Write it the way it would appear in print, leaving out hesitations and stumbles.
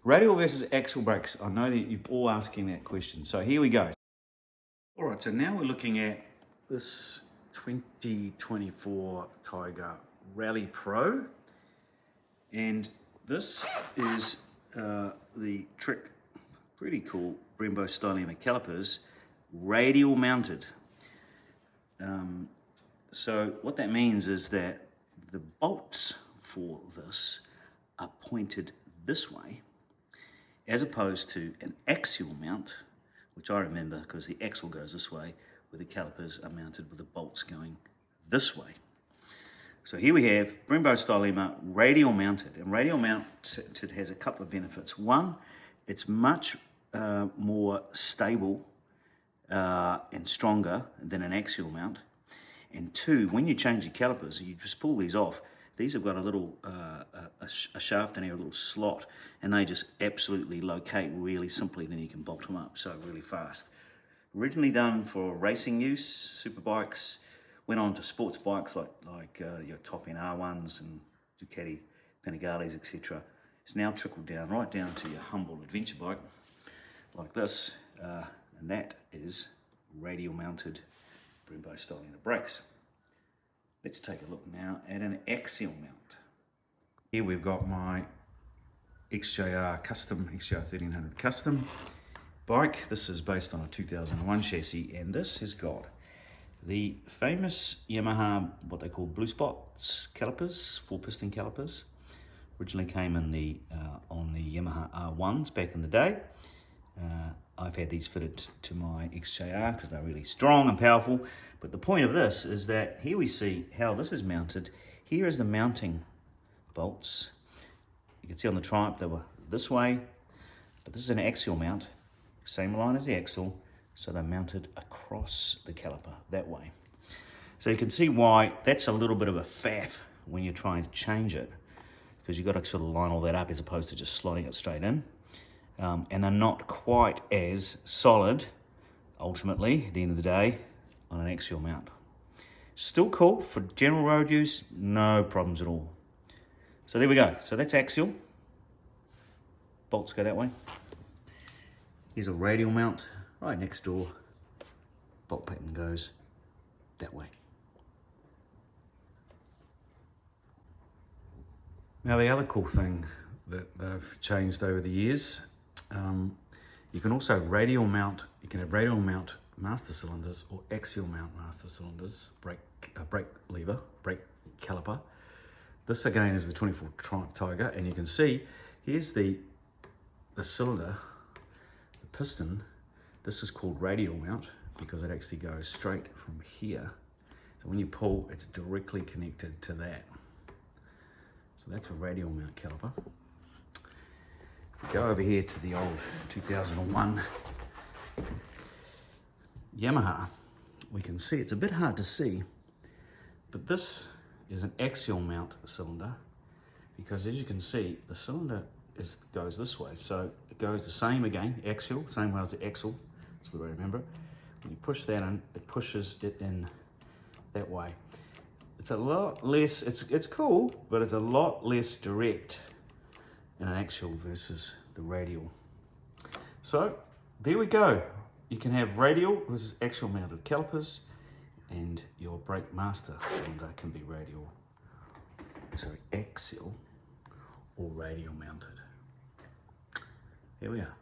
Radial versus axial brakes. I know that you're all asking that question. So here we go. All right, so now we're looking at this 2024 Tiger Rally Pro. And this is the Trick, pretty cool Brembo Stylema calipers, radial mounted. So what that means is that the bolts for this are pointed this way, as opposed to an axial mount, which I remember because the axle goes this way, where the calipers are mounted with the bolts going this way. So here we have Brembo Stylema radial mounted, and radial mounted has a couple of benefits. One, it's much more stable and stronger than an axial mount. And two, when you change your calipers, you just pull these off. These have got a little a shaft in here, a little slot, and they just absolutely locate really simply. Then you can bolt them up so really fast. Originally done for racing use, super bikes, went on to sports bikes like your top end R1s and Ducati Panigales, etc. It's now trickled down right down to your humble adventure bike like this, and that is radial mounted Brembo Stylema brakes. Let's take a look now at an axial mount. Here we've got my XJR 1300 custom bike. This is based on a 2001 chassis, and this has got the famous Yamaha, what they call blue spots calipers, 4-piston calipers. Originally came in the on the Yamaha R1s back in the day. I've had these fitted to my XJR because they're really strong and powerful. But the point of this is that here we see how this is mounted. Here is the mounting bolts. You can see on the Triumph they were this way, but this is an axial mount, same line as the axle, so they're mounted across the caliper that way. So you can see why that's a little bit of a faff when you're trying to change it, because you've got to sort of line all that up as opposed to just slotting it straight in. And they're not quite as solid, ultimately, at the end of the day, on an axial mount. Still cool for general road use, no problems at all. So there we go. So that's axial. Bolts go that way. Here's a radial mount right next door. Bolt pattern goes that way. Now the other cool thing that they've changed over the years, you can also radial mount, you can have radial mount master cylinders or axial mount master cylinders, brake lever, brake caliper. This again is the 24 Triumph Tiger, and you can see here's the cylinder, the piston. This is called radial mount because it actually goes straight from here. So when you pull, it's directly connected to that. So that's a radial mount caliper. If we go over here to the old 2001 Yamaha, we can see, it's a bit hard to see, but this is an axial mount cylinder, because as you can see, the cylinder goes this way. So it goes the same again, axial, same way as the axle, that's what I remember. When you push that in, it pushes it in that way. It's a lot less, it's cool, but it's a lot less direct in an axial versus the radial. So there we go. You can have radial versus axial mounted calipers, and your brake master cylinder can be axial or radial mounted. Here we are.